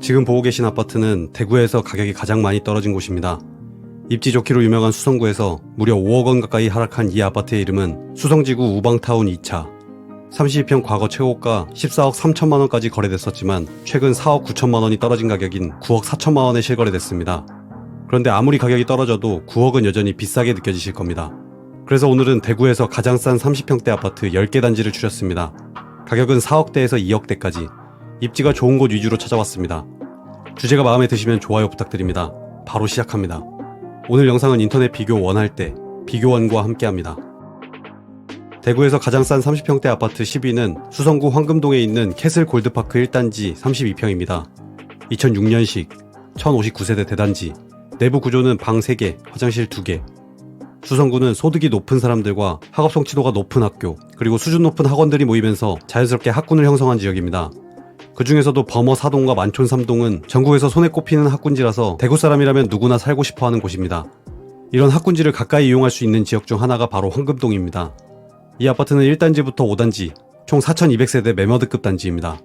지금 보고 계신 아파트는 대구에서 가격이 가장 많이 떨어진 곳입니다. 입지 좋기로 유명한 수성구에서 무려 5억 원 가까이 하락한 이 아파트의 이름은 수성지구 우방타운 2차. 32평 과거 최고가 14억 3천만 원까지 거래됐었지만 최근 4억 9천만 원이 떨어진 가격인 9억 4천만 원에 실거래됐습니다. 그런데 아무리 가격이 떨어져도 9억은 여전히 비싸게 느껴지실 겁니다. 그래서 오늘은 대구에서 가장 싼 30평대 아파트 10개 단지를 추렸습니다. 가격은 4억대에서 2억대까지 입지가 좋은 곳 위주로 찾아왔습니다. 주제가 마음에 드시면 좋아요 부탁드립니다. 바로 시작합니다. 오늘 영상은 인터넷 비교 원할 때 비교원과 함께합니다. 대구에서 가장 싼 30평대 아파트 10위는 수성구 황금동에 있는 캐슬 골드파크 1단지 32평입니다. 2006년식 1059세대 대단지, 내부 구조는 방 3개, 화장실 2개. 수성구는 소득이 높은 사람들과 학업 성취도가 높은 학교, 그리고 수준 높은 학원들이 모이면서 자연스럽게 학군을 형성한 지역입니다. 그 중에서도 범어 4동과 만촌 3동은 전국에서 손에 꼽히는 학군지라서 대구 사람이라면 누구나 살고 싶어하는 곳입니다. 이런 학군지를 가까이 이용할 수 있는 지역 중 하나가 바로 황금동입니다. 이 아파트는 1단지부터 5단지, 총 4200세대 매머드급 단지입니다.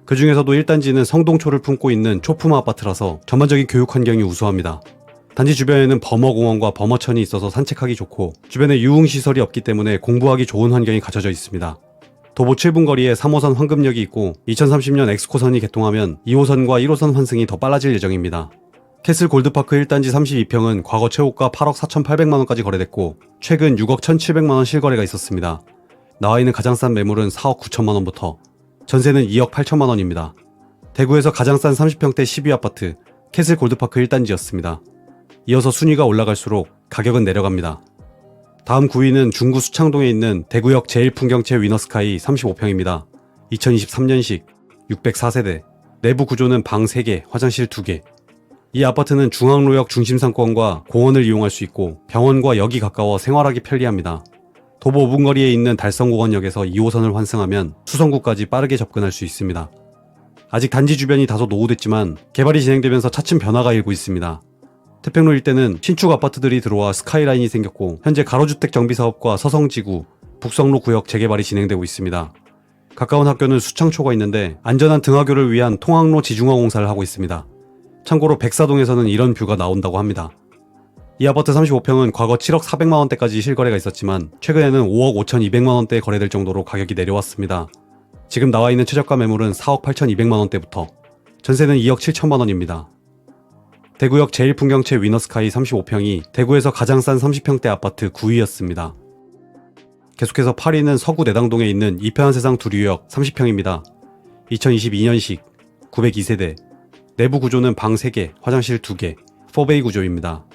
그 중에서도 1단지는 성동초를 품고 있는 초품 아파트라서 전반적인 교육 환경이 우수합니다. 단지 주변에는 범어공원과 범어천이 있어서 산책하기 좋고 주변에 유흥시설이 없기 때문에 공부하기 좋은 환경이 갖춰져 있습니다. 도보 7분 거리에 3호선 황금역이 있고 2030년 엑스코선이 개통하면 2호선과 1호선 환승이 더 빨라질 예정입니다. 캐슬 골드파크 1단지 32평은 과거 최고가 8억 4,800만원까지 거래됐고 최근 6억 1,700만원 실거래가 있었습니다. 나와있는 가장 싼 매물은 4억 9천만원부터 전세는 2억 8천만원입니다. 대구에서 가장 싼 30평대 10위 아파트 캐슬 골드파크 1단지였습니다. 이어서 순위가 올라갈수록 가격은 내려갑니다. 다음 9위는 중구 수창동에 있는 대구역 제1풍경채 위너스카이 35평입니다. 2023년식 604세대, 내부 구조는 방 3개, 화장실 2개. 이 아파트는 중앙로역 중심상권과 공원을 이용할 수 있고 병원과 역이 가까워 생활하기 편리합니다. 도보 5분 거리에 있는 달성공원역에서 2호선을 환승하면 수성구까지 빠르게 접근할 수 있습니다. 아직 단지 주변이 다소 노후됐지만 개발이 진행되면서 차츰 변화가 일고 있습니다. 태평로 일대는 신축 아파트들이 들어와 스카이라인이 생겼고 현재 가로주택 정비사업과 서성지구, 북성로 구역 재개발이 진행되고 있습니다. 가까운 학교는 수창초가 있는데 안전한 등하교를 위한 통학로 지중화 공사를 하고 있습니다. 참고로 백사동에서는 이런 뷰가 나온다고 합니다. 이 아파트 35평은 과거 7억 400만원대까지 실거래가 있었지만 최근에는 5억 5200만원대에 거래될 정도로 가격이 내려왔습니다. 지금 나와있는 최저가 매물은 4억 8200만원대부터 전세는 2억 7천만원입니다. 대구역 제1풍경채 위너스카이 35평이 대구에서 가장 싼 30평대 아파트 9위였습니다. 계속해서 8위는 서구 내당동에 있는 이편한 세상 두류역 30평입니다. 2022년식 902세대, 내부 구조는 방 3개, 화장실 2개, 4베이 구조입니다.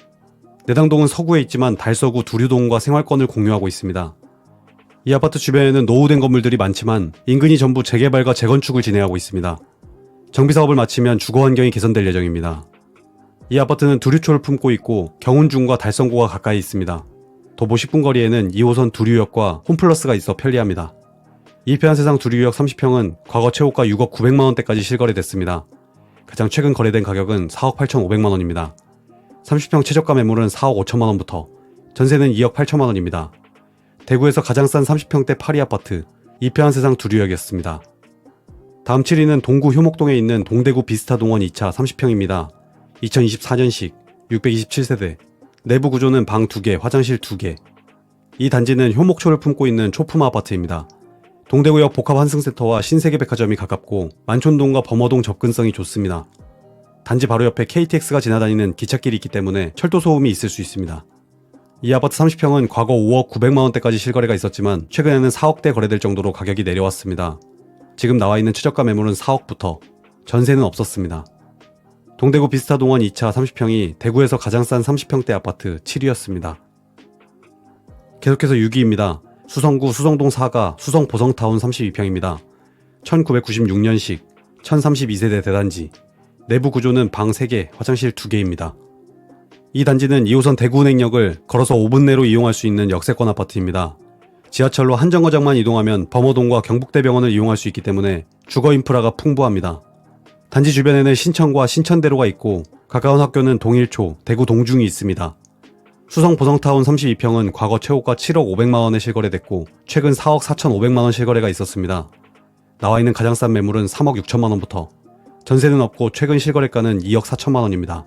내당동은 서구에 있지만 달서구 두류동과 생활권을 공유하고 있습니다. 이 아파트 주변에는 노후된 건물들이 많지만 인근이 전부 재개발과 재건축을 진행하고 있습니다. 정비사업을 마치면 주거 환경이 개선될 예정입니다. 이 아파트는 두류초를 품고 있고 경운중과 달성구가 가까이 있습니다. 도보 10분 거리에는 2호선 두류역과 홈플러스가 있어 편리합니다. 이편한 세상 두류역 30평은 과거 최고가 6억 900만원대까지 실거래됐습니다. 가장 최근 거래된 가격은 4억 8,500만원입니다. 30평 최저가 매물은 4억 5천만원부터 전세는 2억 8천만원입니다. 대구에서 가장 싼 30평대 8위 아파트 이편한 세상 두류역이었습니다. 다음 7위는 동구 효목동에 있는 동대구 비스타동원 2차 30평입니다. 2024년식 627세대, 내부 구조는 방 2개, 화장실 2개. 이 단지는 효목초를 품고 있는 초품 아파트입니다. 동대구역 복합환승센터와 신세계백화점이 가깝고 만촌동과 범어동 접근성이 좋습니다. 단지 바로 옆에 KTX가 지나다니는 기찻길이 있기 때문에 철도 소음이 있을 수 있습니다. 이 아파트 30평은 과거 5억 900만원대까지 실거래가 있었지만 최근에는 4억대 거래될 정도로 가격이 내려왔습니다. 지금 나와있는 최저가 매물은 4억부터 전세는 없었습니다. 동대구 비스타동원 2차 30평이 대구에서 가장 싼 30평대 아파트 7위였습니다. 계속해서 6위입니다. 수성구 수성동 4가 수성보성타운 32평입니다. 1996년식 1032세대 대단지, 내부 구조는 방 3개, 화장실 2개입니다. 이 단지는 2호선 대구은행역을 걸어서 5분 내로 이용할 수 있는 역세권 아파트입니다. 지하철로 한정거장만 이동하면 범어동과 경북대병원을 이용할 수 있기 때문에 주거 인프라가 풍부합니다. 단지 주변에는 신천과 신천대로가 있고 가까운 학교는 동일초, 대구 동중이 있습니다. 수성 보성타운 32평은 과거 최고가 7억 500만원에 실거래됐고 최근 4억 4,500만원 실거래가 있었습니다. 나와있는 가장 싼 매물은 3억 6천만원부터 전세는 없고 최근 실거래가는 2억 4천만 원입니다.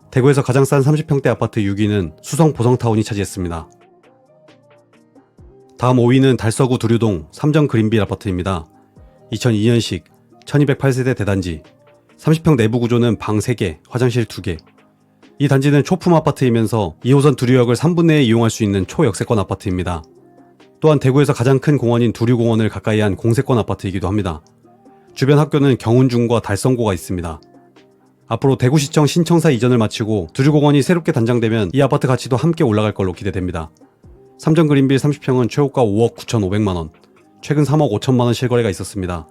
대구에서 가장 싼 30평대 아파트 6위는 수성 보성타운이 차지했습니다. 다음 5위는 달서구 두류동 삼정 그린빌 아파트입니다. 2002년식 1208세대 대단지, 30평 내부 구조는 방 3개, 화장실 2개. 이 단지는 초품 아파트이면서 2호선 두류역을 3분 내에 이용할 수 있는 초역세권 아파트입니다. 또한 대구에서 가장 큰 공원인 두류공원을 가까이 한 공세권 아파트이기도 합니다. 주변 학교는 경운중과 달성고가 있습니다. 앞으로 대구시청 신청사 이전을 마치고 두류공원이 새롭게 단장되면 이 아파트 가치도 함께 올라갈 걸로 기대됩니다. 삼정 그린빌 30평은 최고가 5억 9,500만원, 최근 3억 5천만원 실거래가 있었습니다.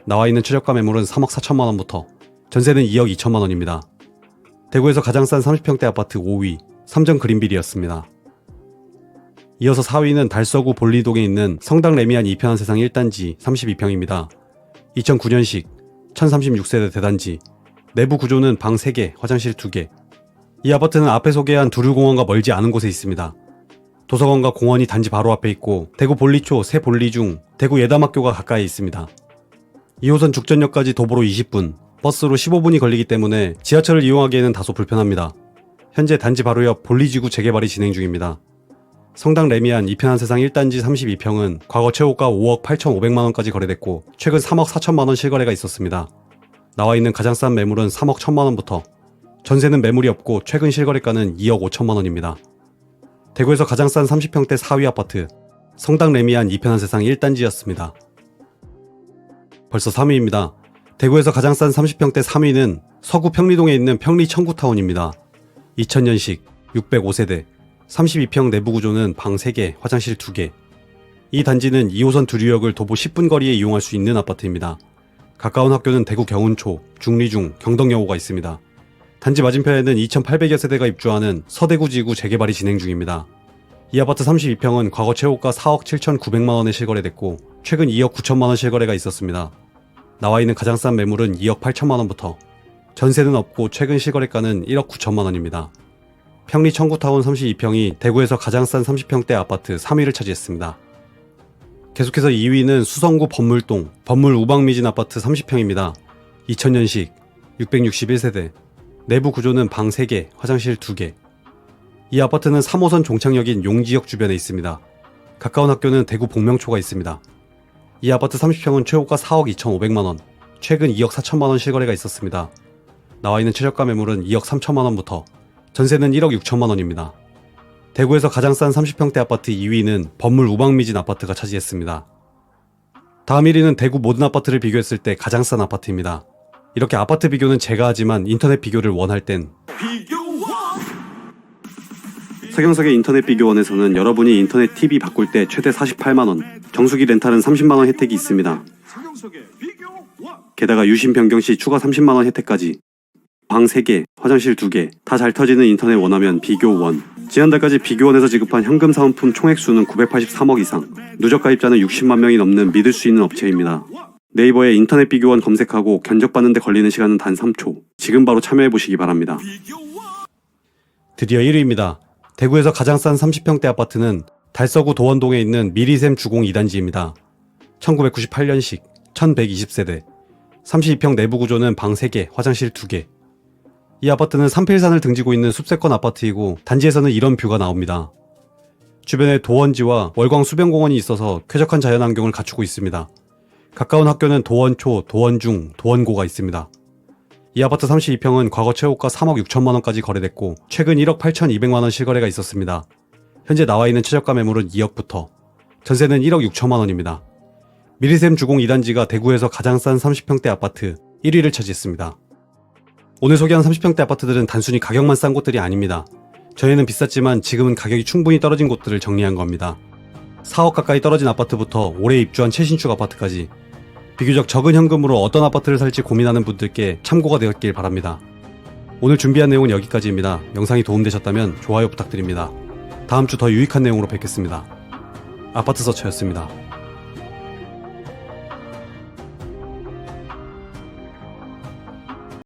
나와있는 최저가 매물은 3억 4천만원부터, 전세는 2억 2천만원입니다. 대구에서 가장 싼 30평대 아파트 5위, 삼정 그린빌이었습니다. 이어서 4위는 달서구 볼리동에 있는 성당 레미안 이편한 세상 1단지 32평입니다. 2009년식 1036세대 대단지, 내부 구조는 방 3개, 화장실 2개. 이 아파트는 앞에 소개한 두류공원과 멀지 않은 곳에 있습니다. 도서관과 공원이 단지 바로 앞에 있고 대구 볼리초, 새 볼리 중 대구 예담학교가 가까이 있습니다. 2호선 죽전역까지 도보로 20분, 버스로 15분이 걸리기 때문에 지하철을 이용하기에는 다소 불편합니다. 현재 단지 바로 옆 볼리지구 재개발이 진행 중입니다. 성당 레미안 이편한 세상 1단지 32평은 과거 최고가 5억 8,500만원까지 거래됐고 최근 3억 4천만원 실거래가 있었습니다. 나와있는 가장 싼 매물은 3억 1천만원부터, 전세는 매물이 없고 최근 실거래가는 2억 5천만원입니다. 대구에서 가장 싼 30평대 4위 아파트, 성당 레미안 이편한 세상 1단지였습니다. 벌써 3위입니다. 대구에서 가장 싼 30평대 3위는 서구 평리동에 있는 평리 청구타운입니다. 2000년식 605세대, 32평 내부 구조는 방 3개, 화장실 2개. 이 단지는 2호선 두류역을 도보 10분 거리에 이용할 수 있는 아파트입니다. 가까운 학교는 대구 경운초, 중리중, 경덕여고가 있습니다. 단지 맞은편에는 2,800여 세대가 입주하는 서대구지구 재개발이 진행 중입니다. 이 아파트 32평은 과거 최고가 4억 7,900만원에 실거래됐고 최근 2억 9천만원 실거래가 있었습니다. 나와있는 가장 싼 매물은 2억 8천만원부터, 전세는 없고 최근 실거래가는 1억 9천만원입니다. 평리 청구타운 32평이 대구에서 가장 싼 30평대 아파트 3위를 차지했습니다. 계속해서 2위는 수성구 법물동, 법물 우방미진 아파트 30평입니다. 2000년식 661세대, 내부 구조는 방 3개, 화장실 2개. 이 아파트는 3호선 종착역인 용지역 주변에 있습니다. 가까운 학교는 대구 복명초가 있습니다. 이 아파트 30평은 최고가 4억 2,500만원, 최근 2억 4천만원 실거래가 있었습니다. 나와있는 최저가 매물은 2억 3천만원부터, 전세는 1억 6천만원입니다. 대구에서 가장 싼 30평대 아파트 2위는 법물 우방미진 아파트가 차지했습니다. 다음 1위는 대구 모든 아파트를 비교했을 때 가장 싼 아파트입니다. 이렇게 아파트 비교는 제가 하지만 인터넷 비교를 원할 땐 서경석의 인터넷 비교원에서는 여러분이 인터넷 TV 바꿀 때 최대 48만원, 정수기 렌탈은 30만원 혜택이 있습니다. 게다가 유심 변경 시 추가 30만원 혜택까지. 방 3개, 화장실 2개, 다 잘 터지는 인터넷 원하면 비교원. 지난달까지 비교원에서 지급한 현금 사은품 총액수는 983억 이상, 누적 가입자는 60만 명이 넘는 믿을 수 있는 업체입니다. 네이버에 인터넷 비교원 검색하고 견적받는 데 걸리는 시간은 단 3초. 지금 바로 참여해보시기 바랍니다. 드디어 1위입니다. 대구에서 가장 싼 30평대 아파트는 달서구 도원동에 있는 미리샘 주공 2단지입니다. 1998년식 1120세대, 32평 내부 구조는 방 3개, 화장실 2개. 이 아파트는 삼필산을 등지고 있는 숲세권 아파트이고 단지에서는 이런 뷰가 나옵니다. 주변에 도원지와 월광 수변공원이 있어서 쾌적한 자연환경을 갖추고 있습니다. 가까운 학교는 도원초, 도원중, 도원고가 있습니다. 이 아파트 32평은 과거 최고가 3억 6천만원까지 거래됐고 최근 1억 8,200만원 실거래가 있었습니다. 현재 나와있는 최저가 매물은 2억부터, 전세는 1억 6천만원입니다. 미리샘 주공 2단지가 대구에서 가장 싼 30평대 아파트 1위를 차지했습니다. 오늘 소개한 30평대 아파트들은 단순히 가격만 싼 곳들이 아닙니다. 전에는 비쌌지만 지금은 가격이 충분히 떨어진 곳들을 정리한 겁니다. 4억 가까이 떨어진 아파트부터 올해 입주한 최신축 아파트까지 비교적 적은 현금으로 어떤 아파트를 살지 고민하는 분들께 참고가 되었길 바랍니다. 오늘 준비한 내용은 여기까지입니다. 영상이 도움되셨다면 좋아요 부탁드립니다. 다음 주 더 유익한 내용으로 뵙겠습니다. 아파트 서처였습니다.